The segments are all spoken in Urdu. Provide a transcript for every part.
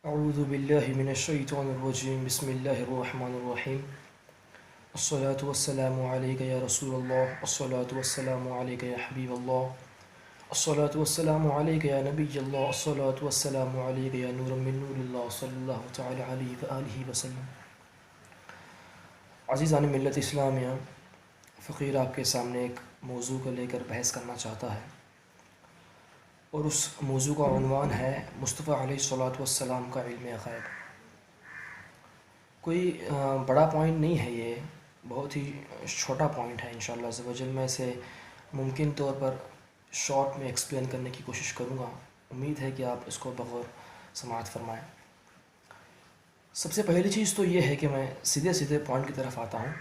اعوذ باللہ من الشیطان الرجیم بسم اللہ الرحمن الرحیم الصلاة والسلام علیک یا رسول اللہ الصلاة والسلام علیک یا حبیب اللہ الصلاة والسلام علیک یا نبی اللہ الصلاة والسلام علیک یا نور من نور اللہ صلی اللہ تعالی علیہ وآلہ وسلم۔ عزیزان ملت اسلامیہ، فقیر آپ کے سامنے ایک موضوع کو لے کر بحث کرنا چاہتا ہے، اور اس موضوع کا عنوان ہے مصطفیٰ علیہ الصلاۃ والسلام کا علم غیب۔ کوئی بڑا پوائنٹ نہیں ہے، یہ بہت ہی چھوٹا پوائنٹ ہے۔ انشاءاللہ عز و جل میں اسے ممکن طور پر شارٹ میں ایکسپلین کرنے کی کوشش کروں گا۔ امید ہے کہ آپ اس کو بغور سماعت فرمائیں۔ سب سے پہلی چیز تو یہ ہے کہ میں سیدھے پوائنٹ کی طرف آتا ہوں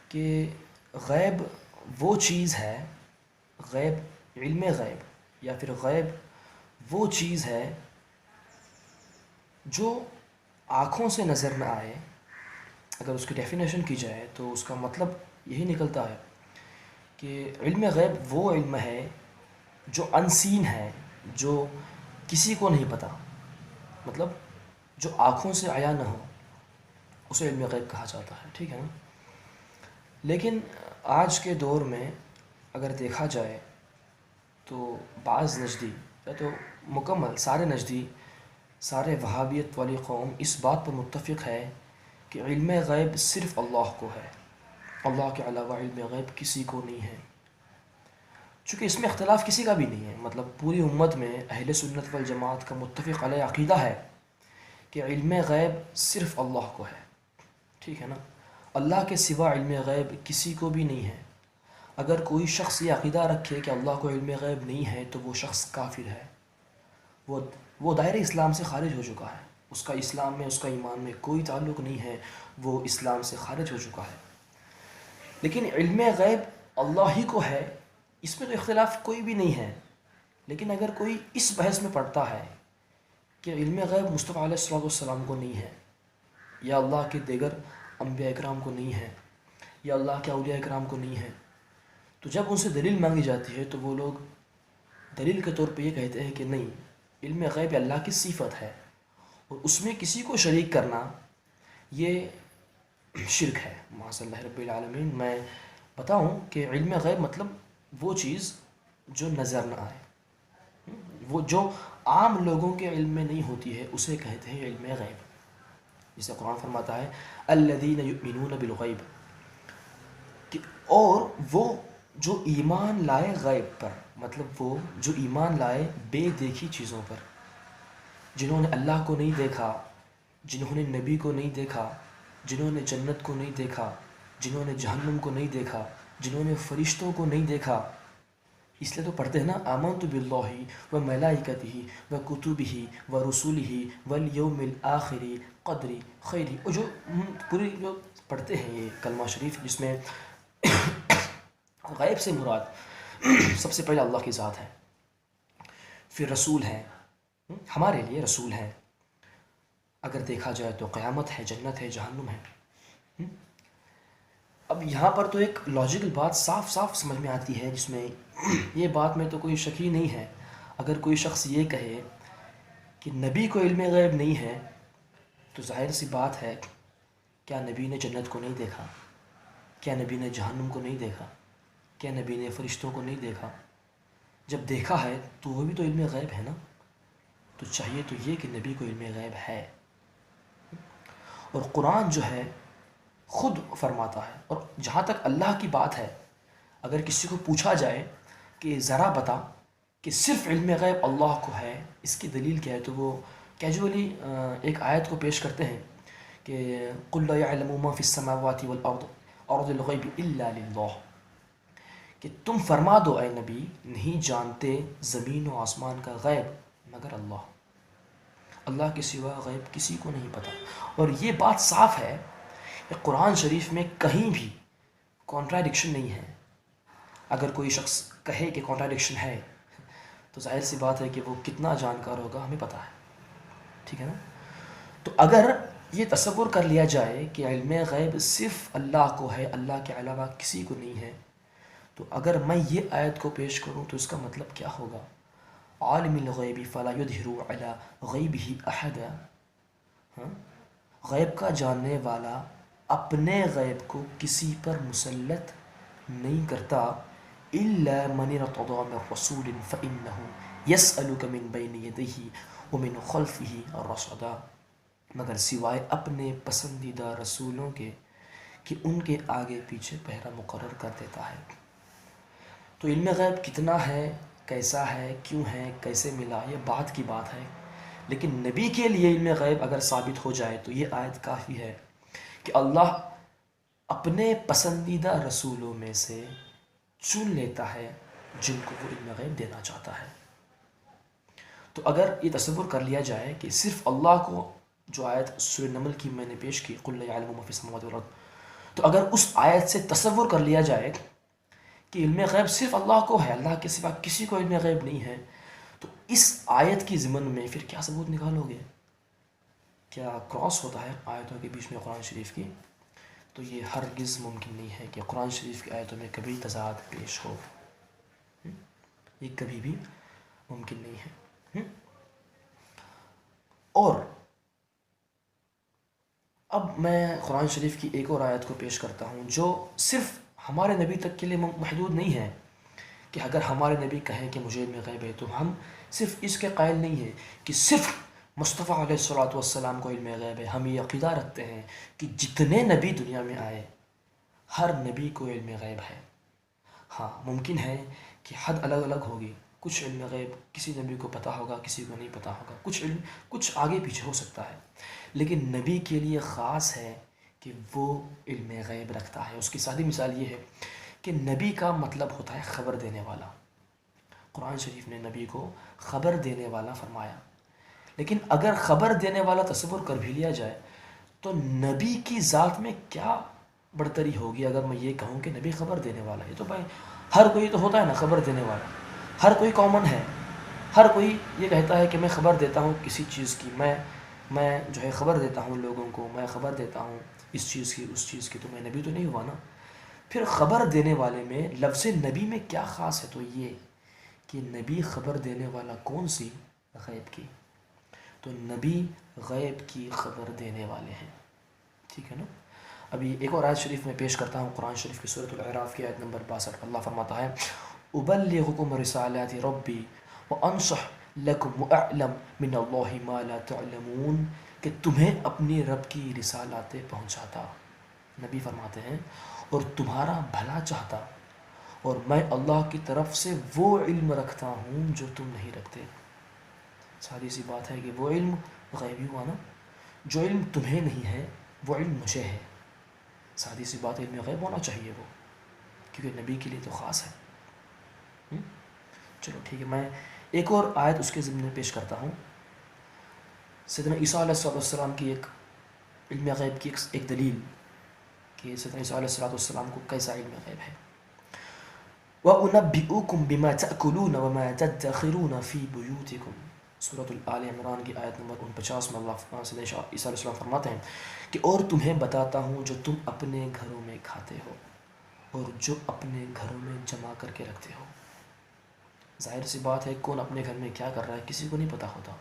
کہ غیب وہ چیز ہے، غیب علم غیب یا پھر غیب وہ چیز ہے جو آنکھوں سے نظر نہ آئے۔ اگر اس کی ڈیفینیشن کی جائے تو اس کا مطلب یہی نکلتا ہے کہ علم غیب وہ علم ہے جو انسین ہے، جو کسی کو نہیں پتہ، مطلب جو آنکھوں سے عیاں نہ ہو، اسے علم غیب کہا جاتا ہے، ٹھیک ہے نا؟ لیکن آج کے دور میں اگر دیکھا جائے تو بعض نجدی یا تو مکمل سارے نجدی، سارے وہابیت والی قوم اس بات پر متفق ہے کہ علم غیب صرف اللہ کو ہے، اللہ کے علاوہ علم غیب کسی کو نہیں ہے۔ چونکہ اس میں اختلاف کسی کا بھی نہیں ہے، مطلب پوری امت میں اہل سنت والجماعت کا متفق علیہ عقیدہ ہے کہ علم غیب صرف اللہ کو ہے، ٹھیک ہے نا؟ اللہ کے سوا علم غیب کسی کو بھی نہیں ہے۔ اگر کوئی شخص یہ عقیدہ رکھے کہ اللہ کو علم غیب نہیں ہے تو وہ شخص کافر ہے، وہ دائرہ اسلام سے خارج ہو چکا ہے، اس کا اسلام میں، اس کا ایمان میں کوئی تعلق نہیں ہے، وہ اسلام سے خارج ہو چکا ہے۔ لیکن علم غیب اللہ ہی کو ہے، اس میں تو اختلاف کوئی بھی نہیں ہے۔ لیکن اگر کوئی اس بحث میں پڑتا ہے کہ علم غیب مصطفیٰ علیہ السلام کو نہیں ہے، یا اللہ کے دیگر انبیاء اکرام کو نہیں ہے، یا اللہ کے اولیاء اکرام کو نہیں ہے، تو جب ان سے دلیل مانگی جاتی ہے تو وہ لوگ دلیل کے طور پہ یہ کہتے ہیں کہ نہیں، علم غیب اللہ کی صفت ہے، اور اس میں کسی کو شریک کرنا یہ شرک ہے، معاذ اللہ رب العالمین۔ میں بتاؤں کہ علم غیب مطلب وہ چیز جو نظر نہ آئے، وہ جو عام لوگوں کے علم میں نہیں ہوتی ہے، اسے کہتے ہیں علم غیب۔ جسے قرآن فرماتا ہے الذین یؤمنون بالغیب، اور وہ جو ایمان لائے غیب پر، مطلب وہ جو ایمان لائے بے دیکھی چیزوں پر، جنہوں نے اللہ کو نہیں دیکھا، جنہوں نے نبی کو نہیں دیکھا، جنہوں نے جنت کو نہیں دیکھا، جنہوں نے جہنم کو نہیں دیکھا، جنہوں نے فرشتوں کو نہیں دیکھا۔ اس لیے تو پڑھتے ہیں نا آمنت باللہ و ملائکتہ و کتبہ و رسولہ والیوم الآخر قدری خیری، اور جو پوری جو پڑھتے ہیں یہ کلمہ شریف، جس میں غیب سے مراد سب سے پہلے اللہ کی ذات ہے، پھر رسول ہیں، ہمارے لیے رسول ہیں، اگر دیکھا جائے تو قیامت ہے، جنت ہے، جہنم ہے۔ اب یہاں پر تو ایک لاجیکل بات صاف سمجھ میں آتی ہے، جس میں یہ بات میں تو کوئی شک ہی نہیں ہے۔ اگر کوئی شخص یہ کہے کہ نبی کو علم غیب نہیں ہے تو ظاہر سی بات ہے، کیا نبی نے جنت کو نہیں دیکھا؟ کیا نبی نے جہنم کو نہیں دیکھا؟ کیا نبی نے فرشتوں کو نہیں دیکھا؟ جب دیکھا ہے تو وہ بھی تو علم غیب ہے نا۔ تو چاہیے تو یہ کہ نبی کو علم غیب ہے، اور قرآن جو ہے خود فرماتا ہے۔ اور جہاں تک اللہ کی بات ہے، اگر کسی کو پوچھا جائے کہ ذرا بتا کہ صرف علم غیب اللہ کو ہے، اس کی دلیل کیا ہے، تو وہ کیجولی ایک آیت کو پیش کرتے ہیں کہ قُلْ لَا يَعْلَمُ مَا فِي السَّمَاوَاتِ وَالْأَرْضِ أَرْضِ الْغَيْبِ إِلَّا لِلَّهِ، کہ تم فرما دو اے نبی، نہیں جانتے زمین و آسمان کا غیب مگر اللہ، اللہ کے سوا غیب کسی کو نہیں پتہ۔ اور یہ بات صاف ہے کہ قرآن شریف میں کہیں بھی کانٹراڈکشن نہیں ہے۔ اگر کوئی شخص کہے کہ کانٹراڈکشن ہے تو ظاہر سی بات ہے کہ وہ کتنا جانکار ہوگا ہمیں پتہ ہے، ٹھیک ہے نا؟ تو اگر یہ تصور کر لیا جائے کہ علم غیب صرف اللہ کو ہے، اللہ کے علاوہ کسی کو نہیں ہے، تو اگر میں یہ آیت کو پیش کروں تو اس کا مطلب کیا ہوگا؟ عالم الغیب فلا یظہر علی غیبہ احدا، ہاں، غیب کا جاننے والا اپنے غیب کو کسی پر مسلط نہیں کرتا، الا من ارتضى من رسول فانه يسألك من بين يديه ومن خلفه رصدا، مگر سوائے اپنے پسندیدہ رسولوں کے کہ ان کے آگے پیچھے پہرا مقرر کر دیتا ہے۔ تو علم غیب کتنا ہے، کیسا ہے، کیوں ہے، کیسے ملا، یہ بات کی بات ہے، لیکن نبی کے لیے علم غیب اگر ثابت ہو جائے تو یہ آیت کافی ہے کہ اللہ اپنے پسندیدہ رسولوں میں سے چن لیتا ہے جن کو وہ علم غیب دینا چاہتا ہے۔ تو اگر یہ تصور کر لیا جائے کہ صرف اللہ کو، جو آیت سورہ نمل کی میں نے پیش کی، قل لا یعلم من فی السماوات والارض، تو اگر اس آیت سے تصور کر لیا جائے کہ علم غیب صرف اللہ کو ہے، اللہ کے سوا کسی کو علم غیب نہیں ہے، تو اس آیت کی ضمن میں پھر کیا ثبوت نکالو گے؟ کیا کراس ہوتا ہے آیتوں کے بیچ میں قرآن شریف کی؟ تو یہ ہرگز ممکن نہیں ہے کہ قرآن شریف کی آیتوں میں کبھی تضاد پیش ہو، یہ کبھی بھی ممکن نہیں ہے۔ اور اب میں قرآن شریف کی ایک اور آیت کو پیش کرتا ہوں جو صرف ہمارے نبی تک کے لیے محدود نہیں ہے کہ اگر ہمارے نبی کہیں کہ مجھے علم غیب ہے تو ہم صرف اس کے قائل نہیں ہیں کہ صرف مصطفیٰ علیہ الصلوۃ والسلام کو علم غیب ہے۔ ہم یہ عقیدہ رکھتے ہیں کہ جتنے نبی دنیا میں آئے ہر نبی کو علم غیب ہے۔ ہاں، ممکن ہے کہ حد الگ الگ ہوگی، کچھ علم غیب کسی نبی کو پتہ ہوگا، کسی کو نہیں پتہ ہوگا، کچھ آگے پیچھے ہو سکتا ہے، لیکن نبی کے لیے خاص ہے کہ وہ علم غیب رکھتا ہے۔ اس کی سادی مثال یہ ہے کہ نبی کا مطلب ہوتا ہے خبر دینے والا۔ قرآن شریف نے نبی کو خبر دینے والا فرمایا، لیکن اگر خبر دینے والا تصور کر بھی لیا جائے تو نبی کی ذات میں کیا برتری ہوگی اگر میں یہ کہوں کہ نبی خبر دینے والا ہے؟ تو بھائی ہر کوئی تو ہوتا ہے نا خبر دینے والا، ہر کوئی کامن ہے، ہر کوئی یہ کہتا ہے کہ میں خبر دیتا ہوں کسی چیز کی، میں جو ہے خبر دیتا ہوں لوگوں کو، میں خبر دیتا ہوں اس چیز کی اس چیز کی، تو میں نبی تو نہیں ہوا نا۔ پھر خبر دینے والے میں لفظ نبی میں کیا خاص ہے؟ تو یہ کہ نبی خبر دینے والا کون سی؟ غیب کی۔ تو نبی غیب کی خبر دینے والے ہیں، ٹھیک ہے نا۔ ابھی ایک اور آیت شریف میں پیش کرتا ہوں، قرآن شریف کی سورۃ الاعراف کی آیت نمبر 62۔ اللہ فرماتا ہے ابلغکم رسالات ربی وانصح لکم واعلم من اللہ ما لا تعلمون، کہ تمہیں اپنی رب کی رسالاتیں پہنچاتا، نبی فرماتے ہیں، اور تمہارا بھلا چاہتا، اور میں اللہ کی طرف سے وہ علم رکھتا ہوں جو تم نہیں رکھتے۔ سادی سی بات ہے کہ وہ علم غیبی ہوا نا، جو علم تمہیں نہیں ہے وہ علم مجھے ہے۔ سادی سی بات، علم غیب ہونا چاہیے وہ، کیونکہ نبی کے لیے تو خاص ہے۔ چلو ٹھیک ہے، میں ایک اور آیت اس کے ضمن میں پیش کرتا ہوں۔ سیدنا عیسیٰ علیہ السلام کی ایک علم غیب کی ایک دلیل کہ سیدنا عیسیٰ علیہ السلام کو کیسا علم غیب ہے۔ وَأُنَبِّئُكُمْ بِمَا تَأْكُلُونَ وَمَا تَدَّخِرُونَ فِي بُيُوتِكُمْ، سورۃ آل عمران کی آیت نمبر 49 میں اللہ سیدنا عیسیٰ علیہ السلام فرماتے ہیں کہ اور تمہیں بتاتا ہوں جو تم اپنے گھروں میں کھاتے ہو اور جو اپنے گھروں میں جمع کر کے رکھتے ہو۔ ظاہر سی بات ہے کون اپنے گھر میں کیا کر رہا ہے کسی کو نہیں پتہ ہوتا،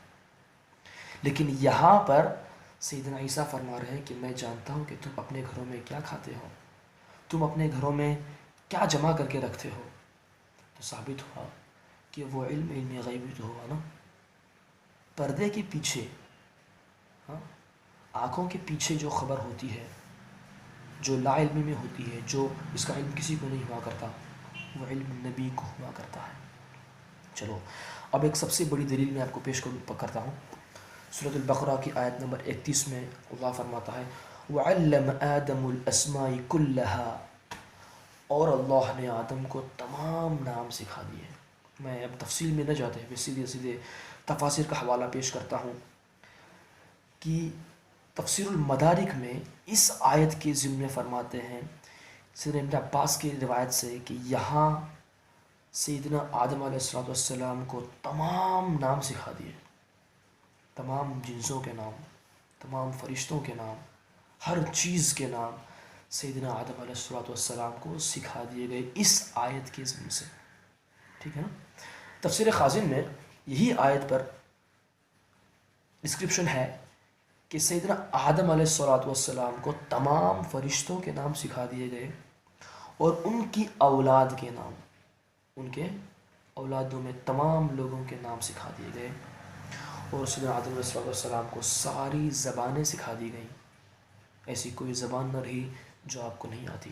لیکن یہاں پر سیدنا عیسیٰ فرما رہے ہیں کہ میں جانتا ہوں کہ تم اپنے گھروں میں کیا کھاتے ہو، تم اپنے گھروں میں کیا جمع کر کے رکھتے ہو۔ تو ثابت ہوا کہ وہ علم غیبی تو ہوا نا، پردے کے پیچھے، ہاں، آنکھوں کے پیچھے جو خبر ہوتی ہے، جو لا علمی میں ہوتی ہے، جو اس کا علم کسی کو نہیں ہوا کرتا، وہ علم نبی کو ہوا کرتا ہے۔ چلو اب ایک سب سے بڑی دلیل میں آپ کو پیش کرتا ہوں۔ سورۃ البقرہ کی آیت نمبر 31 میں اللہ فرماتا ہے وَعَلَّمَ آدَمُ الْأَسْمَاءِ كُلَّهَا، اور اللہ نے آدم کو تمام نام سکھا دیے۔ میں اب تفصیل میں نہ جاتے ہوئے سیدھے تفاسیر کا حوالہ پیش کرتا ہوں کہ تفسیر المدارک میں اس آیت کے ضمن میں فرماتے ہیں سیدنا ابن عباس کی روایت سے کہ یہاں سیدنا آدم علیہ السلام کو تمام نام سکھا دیے، تمام جنسوں کے نام، تمام فرشتوں کے نام، ہر چیز کے نام سیدنا آدم علیہ السلام کو سکھا دیے گئے اس آیت کے ضمن سے، ٹھیک ہے نا۔ تفسیر خازن میں یہی آیت پر ڈسکرپشن ہے کہ سیدنا آدم علیہ الصلوۃ والسلام کو تمام فرشتوں کے نام سکھا دیے گئے اور ان کی اولاد کے نام، ان کے اولادوں میں تمام لوگوں کے نام سکھا دیے گئے، اور سیدنا آدم علیہ الصلوۃ والسلام کو ساری زبانیں سکھا دی گئیں، ایسی کوئی زبان نہ رہی جو آپ کو نہیں آتی۔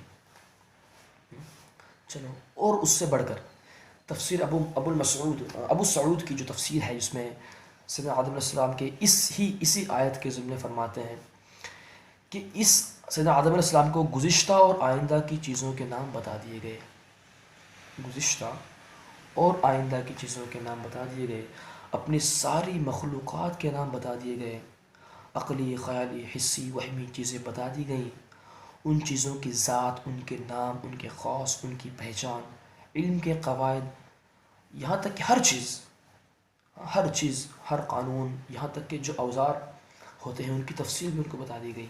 چلو، اور اس سے بڑھ کر تفسیر ابو سعود کی جو تفسیر ہے، جس میں سیدنا آدم علیہ السلام کے اسی آیت کے ضمن فرماتے ہیں کہ اس سیدنا آدم علیہ السلام کو گزشتہ اور آئندہ کی چیزوں کے نام بتا دیے گئے، گزشتہ اور آئندہ کی چیزوں کے نام بتا دیے گئے، اپنی ساری مخلوقات کے نام بتا دیے گئے، عقلی، خیالی، حسی، وہمی چیزیں بتا دی گئیں، ان چیزوں کی ذات، ان کے نام، ان کے خاص، ان کی پہچان، علم کے قواعد، یہاں تک کہ ہر چیز، ہر قانون، یہاں تک کہ جو اوزار ہوتے ہیں ان کی تفصیل بھی ان کو بتا دی گئی،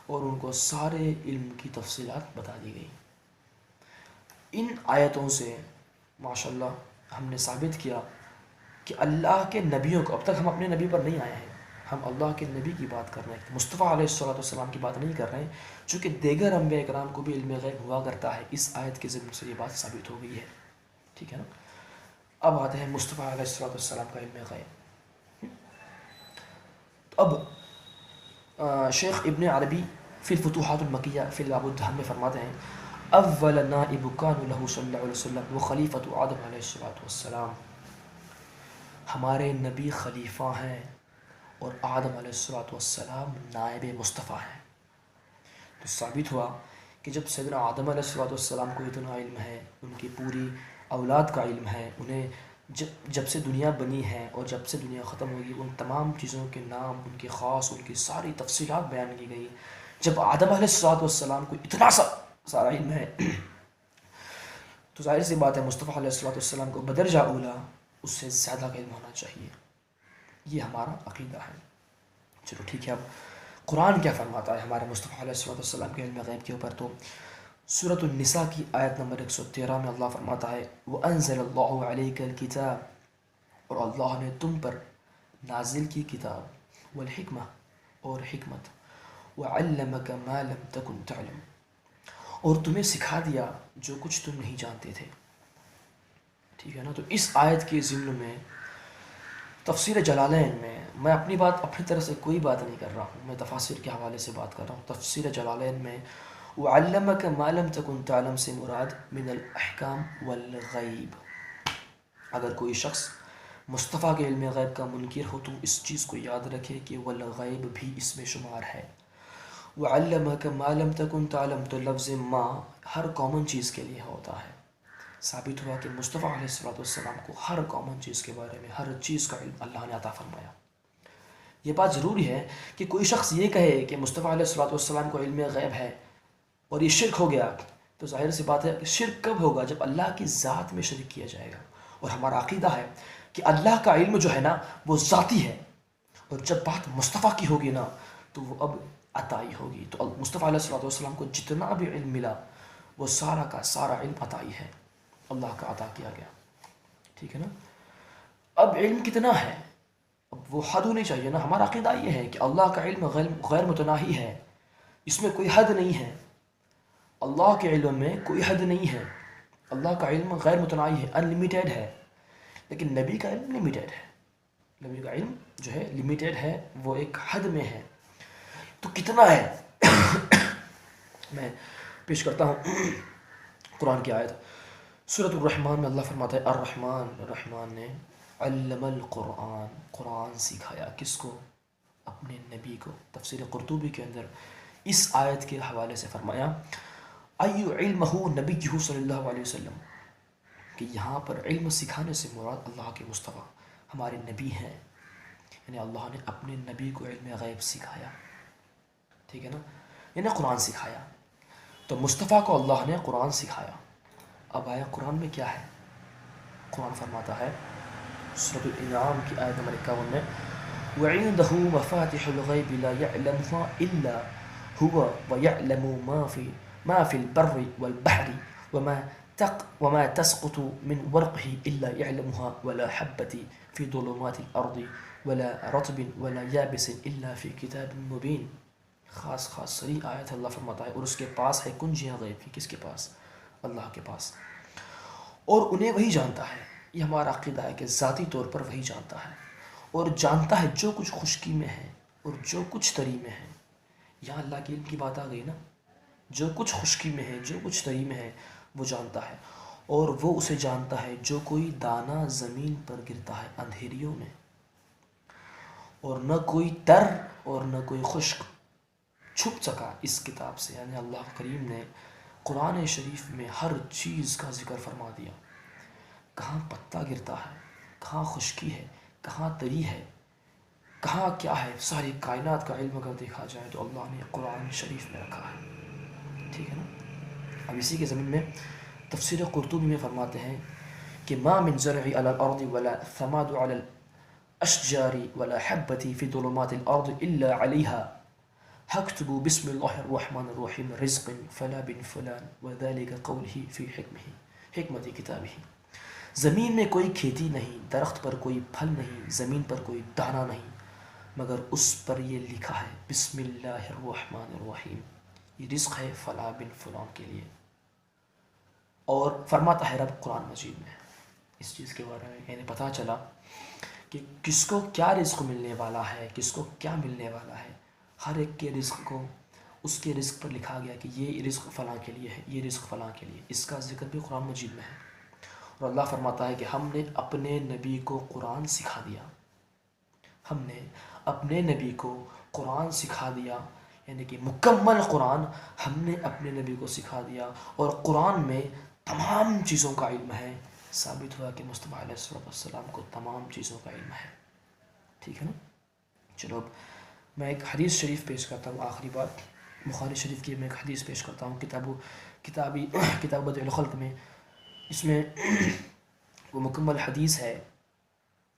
اور ان کو سارے علم کی تفصیلات بتا دی گئی۔ ان آیتوں سے ماشاءاللہ ہم نے ثابت کیا کہ اللہ کے نبیوں کو، اب تک ہم اپنے نبی پر نہیں آئے ہیں، ہم اللہ کے نبی کی بات کر رہے ہیں، مصطفیٰ علیہ الصلوۃ والسلام کی بات نہیں کر رہے ہیں، چونکہ دیگر انبیاء کرام کو بھی علم غیب ہوا کرتا ہے، اس آیت کے ذریعے سے یہ بات ثابت ہو گئی ہے، ٹھیک ہے نا۔ اب آتے ہیں مصطفیٰ علیہ الصلوۃ والسلام کا علم غیب۔ اب شیخ ابن عربی فی الفتوحات المکیہ فی الباب الدہن میں فرماتے ہیں، اول نائب کان لہ صلی اللہ علیہ وسلم و خلیفۃ آدم علیہ الصلوۃ والسلام، ہمارے نبی خلیفہ ہیں اور آدم علیہ الصلوۃ والسلام نائب مصطفیٰ ہیں۔ تو ثابت ہوا کہ جب سیدنا آدم علیہ الصلوۃ والسلام کو اتنا علم ہے، ان کی پوری اولاد کا علم ہے، انہیں جب سے دنیا بنی ہے اور جب سے دنیا ختم ہوگی ان تمام چیزوں کے نام، ان کے خاص، ان کی ساری تفصیلات بیان کی گئی۔ جب آدم علیہ الصلوۃ والسلام کو اتنا سارا علم ہے تو ظاہر سی بات ہے مصطفیٰ علیہ الصلوۃ والسلام کو بدرجہ اولا اس سے زیادہ کا علم ہونا چاہیے، یہ ہمارا عقیدہ ہے۔ چلو ٹھیک ہے، اب قرآن کیا فرماتا ہے ہمارے مصطفیٰ علیہ الصلوۃ والسلام کے علم غیب کے اوپر؟ تو سورۃ النساء کی آیت نمبر 113 میں اللہ فرماتا ہے، وَأَنزَلَ اللَّهُ عَلَيْكَ الْكِتَابَ، اور اللہ نے تم پر نازل کی کتاب، والحکمہ، اور حکمت، وَعَلَّمَكَ مَا لَمْ تَكُنْ تَعْلَمُ، اور تمہیں سکھا دیا جو کچھ تم نہیں جانتے تھے، ٹھیک ہے نا۔ تو اس آیت کے ضمن میں تفسیر جلالین میں، میں اپنی بات اپنی طرف سے کوئی بات نہیں کر رہا ہوں، میں تفاسیر کے حوالے سے بات کر رہا ہوں۔ تفسیر جلالین میں وَعَلَّمَكَ مَا لَمْ تَكُنْ تَعْلَمُ سے مراد من الاحکام والغیب، اگر کوئی شخص مصطفیٰ کے علم غیب کا منکر ہو تو اس چیز کو یاد رکھے کہ والغیب بھی اس میں شمار ہے۔ وَعَلَّمَكَ مَا لَمْ تَكُنْ تَعْلَمُ، تو لفظ ما ہر کامن چیز کے لیے ہوتا ہے۔ ثابت ہوا کہ مصطفیٰ علیہ الصلوۃ والسلام کو ہر کامن چیز کے بارے میں، ہر چیز کا علم اللہ نے عطا فرمایا۔ یہ بات ضروری ہے کہ کوئی شخص یہ کہے کہ مصطفیٰ علیہ الصلوۃ والسلام کو علم غیب ہے اور یہ شرک ہو گیا، تو ظاہر سی بات ہے کہ شرک کب ہوگا؟ جب اللہ کی ذات میں شرک کیا جائے گا۔ اور ہمارا عقیدہ ہے کہ اللہ کا علم جو ہے نا وہ ذاتی ہے، اور جب بات مصطفیٰ کی ہوگی نا تو وہ اب عطائی ہوگی۔ تو مصطفیٰ علیہ الصلوۃ والسلام کو جتنا بھی علم ملا وہ سارا کا سارا علم عطائی ہے، اللہ کا عطا کیا گیا، ٹھیک ہے نا۔ اب علم کتنا ہے، اب وہ حد ہونی چاہیے نا۔ ہمارا عقیدہ یہ ہے کہ اللہ کا علم غیر متناہی ہے، اس میں کوئی حد نہیں ہے، اللہ کے علم میں کوئی حد نہیں ہے، اللہ کا علم غیر متناہی ہے، انلیمیٹیڈ ہے، لیکن نبی کا علم لمیٹیڈ ہے، نبی کا علم جو ہے لمیٹیڈ ہے، وہ ایک حد میں ہے۔ تو کتنا ہے میں پیش کرتا ہوں قرآن کی آیت، سورۃ الرحمن میں اللہ فرماتا ہے، الرحمن نے علم القرآن، قرآن سکھایا، کس کو؟ اپنے نبی کو۔ تفسیر قرطبی کے اندر اس آیت کے حوالے سے فرمایا، علمہ نبیہ صلی اللہ علیہ وسلم، کہ یہاں پر علم سکھانے سے مراد اللہ کے مصطفیٰ ہمارے نبی ہیں، یعنی اللہ نے اپنے نبی کو علم غیب سکھایا، ٹھیک ہے نا، یعنی قرآن سکھایا۔ تو مصطفیٰ کو اللہ نے قرآن سکھایا۔ اب آیا قرآن میں کیا ہے؟ قرآن فرماتا ہے سورۃ الانعام کی آیت نمبر 51 میں، وَعِندَهُ مَفَاتِحُ الْغَيْبِ لَا يَعْلَمُهَا إِلَّا هُوَ وَيَعْلَمُ مَا فِي الْبَرِّ وَالْبَحْرِ وَمَا وما تسقط من ورقه إلا يعلمها ولا حبة في ظلمات الأرض ولا رطب ولا يابس إلا في كتاب مبين. خاص صریح آیت اللہ فرماتا ہے، اور اس کے پاس ہے کنجیاں غیب کی. کس کے پاس؟ اللہ کے پاس. اور انہیں وہی جانتا ہے. یہ ہمارا عقیدہ ہے کہ ذاتی طور پر وہی جانتا ہے، اور جانتا ہے جو کچھ خشکی میں ہے اور جو کچھ تری میں ہے. یہاں اللہ کی علم کی بات آ گئی نا. جو کچھ خشکی میں ہے، جو کچھ تری میں ہے، وہ جانتا ہے. اور وہ اسے جانتا ہے جو کوئی دانہ زمین پر گرتا ہے اندھیریوں میں، اور نہ کوئی تر اور نہ کوئی خشک چھپ سکا اس کتاب سے. یعنی اللہ کریم نے قرآن شریف میں ہر چیز کا ذکر فرما دیا. کہاں پتا گرتا ہے، کہاں خشکی ہے، کہاں تری ہے، کہاں کیا ہے، ساری کائنات کا علم اگر دیکھا جائے تو اللہ نے قرآن شریف میں رکھا ہے. ٹھیک ہے نا. اب اسی کے زمین میں تفسیر قرطبی میں فرماتے ہیں کہ ما من زرع على الارض ولا ثماد على الاشجار ولا حبة في ظلمات الارض الا عليها هكتب بسم الله الرحمن الرحيم رزق فلا بن فلان وذلك قوله في حکمت کتابه. زمین میں کوئی کھیتی نہیں، درخت پر کوئی پھل نہیں، زمین پر کوئی دانہ نہیں، مگر اس پر یہ لکھا ہے بسم اللہ الرحمن الرحیم، یہ رزق ہے فلاں بن فلاں کے لیے. اور فرماتا ہے رب قرآن مجید میں اس چیز کے بارے میں، یعنی پتہ چلا کہ کس کو کیا رزق ملنے والا ہے، کس کو کیا ملنے والا ہے. ہر ایک کے رزق کو اس کے رزق پر لکھا گیا کہ یہ رزق فلاں کے لیے ہے، یہ رزق فلاں کے لیے. اس کا ذکر بھی قرآن مجید میں ہے. اور اللہ فرماتا ہے کہ ہم نے اپنے نبی کو قرآن سکھا دیا. ہم نے اپنے نبی کو قرآن سکھا دیا، یعنی کہ مکمل قرآن ہم نے اپنے نبی کو سکھا دیا. اور قرآن میں تمام چیزوں کا علم ہے. ثابت ہوا کہ مصطفیٰ علیہ السلام کو تمام چیزوں کا علم ہے. ٹھیک ہے نا. چلو اب میں ایک حدیث شریف پیش کرتا ہوں. آخری بات بخاری شریف کی میں ایک حدیث پیش کرتا ہوں کتاب بدء الخلق میں. اس میں وہ مکمل حدیث ہے.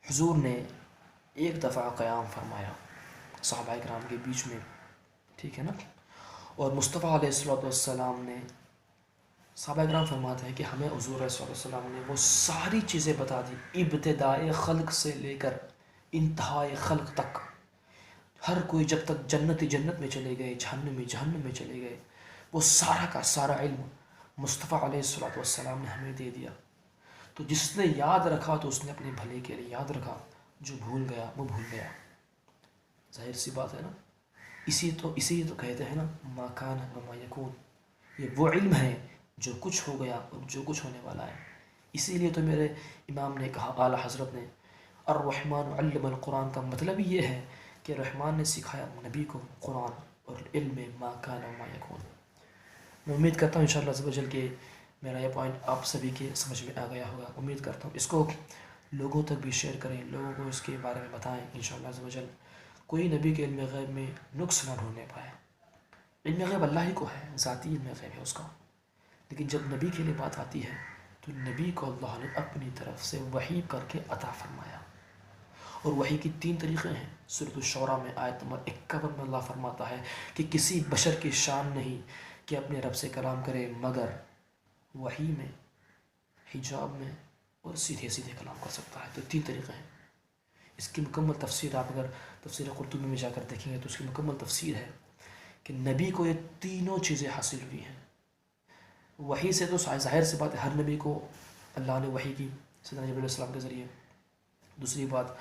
حضور نے ایک دفعہ قیام فرمایا صحابہ کرام کے بیچ میں. ٹھیک ہے نا. اور مصطفیٰ علیہ السلام نے، صحابہ کرام فرماتے ہیں کہ ہمیں حضور علیہ السلام نے وہ ساری چیزیں بتا دی، ابتدائے خلق سے لے کر انتہائے خلق تک. ہر کوئی جب تک جنتی جنت میں چلے گئے، جہنمی جہنم میں چلے گئے، وہ سارا کا سارا علم مصطفیٰ علیہ السلام نے ہمیں دے دیا. تو جس نے یاد رکھا تو اس نے اپنے بھلے کے لیے یاد رکھا، جو بھول گیا وہ بھول گیا. ظاہر سی بات ہے نا. اسی تو کہتے ہیں نا ما کان وما یکون. یہ وہ علم ہے جو کچھ ہو گیا اور جو کچھ ہونے والا ہے. اسی لیے تو میرے امام نے کہا، اعلیٰ حضرت نے، الرحمن علم القرآن کا مطلب ہی یہ ہے کہ رحمان نے سکھایا نبی کو قرآن اور علم ما کان وما یکون. میں امید کرتا ہوں انشاءاللہ عز و جل کہ میرا یہ پوائنٹ آپ سبھی کے سمجھ میں آ گیا ہوگا. امید کرتا ہوں اس کو لوگوں تک بھی شیئر کریں، لوگوں کو اس کے بارے میں بتائیں. انشاءاللہ عز و جل کوئی نبی کے علم غیب میں نقص نہ ڈھونڈنے پائے. علم غیب اللہ ہی کو ہے، ذاتی علم غیب ہے اس کا. لیکن جب نبی کے لیے بات آتی ہے تو نبی کو اللہ نے اپنی طرف سے وحی کر کے عطا فرمایا. اور وحی کی 3 طریقے ہیں. سورۃ الشعراء میں آیت نمبر 51 میں اللہ فرماتا ہے کہ کسی بشر کی شان نہیں کہ اپنے رب سے کلام کرے مگر وحی میں، حجاب میں اور سیدھے سیدھے کلام کر سکتا ہے. تو 3 طریقے ہیں. اس کی مکمل تفسیر آپ اگر تفسیر قرطبی میں جا کر دیکھیں گے تو اس کی مکمل تفسیر ہے کہ نبی کو یہ تینوں چیزیں حاصل ہوئی ہیں. وحی سے تو ظاہر سی بات ہے ہر نبی کو اللہ نے وحی کی سیدنا جبرائیل علیہ السلام کے ذریعے. دوسری بات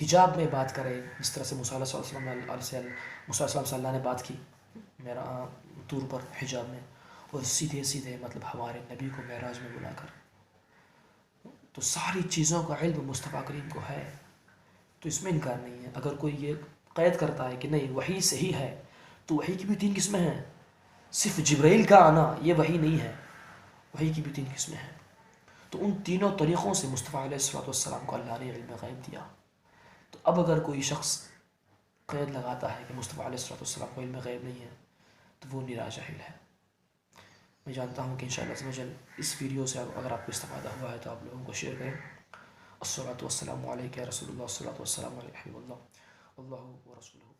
حجاب میں بات کرے، جس طرح سے موسیٰ علیہ السلام سے اللہ نے بات کی میرا طور پر حجاب میں، اور سیدھے سیدھے مطلب ہمارے نبی کو معراج میں بلا کر. تو ساری چیزوں کا علم مصطفیٰ کریم کو ہے. تو اس میں انکار نہیں ہے. اگر کوئی یہ قید کرتا ہے کہ نہیں وحی صحیح ہے، تو وحی کی بھی 3 قسمیں ہیں. صرف جبرائیل کا آنا یہ وحی نہیں ہے، وحی کی بھی 3 قسمیں ہیں. تو ان تینوں طریقوں سے مصطفیٰ علیہ السلام کو اللہ نے علم غیب دیا. تو اب اگر کوئی شخص قید لگاتا ہے کہ مصطفیٰ علیہ السلام کو علم غیب نہیں ہے تو وہ نرا جاہل ہے. میں جانتا ہوں کہ انشاءاللہ عز و جل اس ویڈیو سے اگر آپ کو استفادہ ہوا ہے تو آپ لوگوں کو شیئر کریں. الصلاۃ والسلام علیک یا رسول اللہ، الصلاۃ والسلام علیہ حبیب اللہ، اللہ و رسولہ.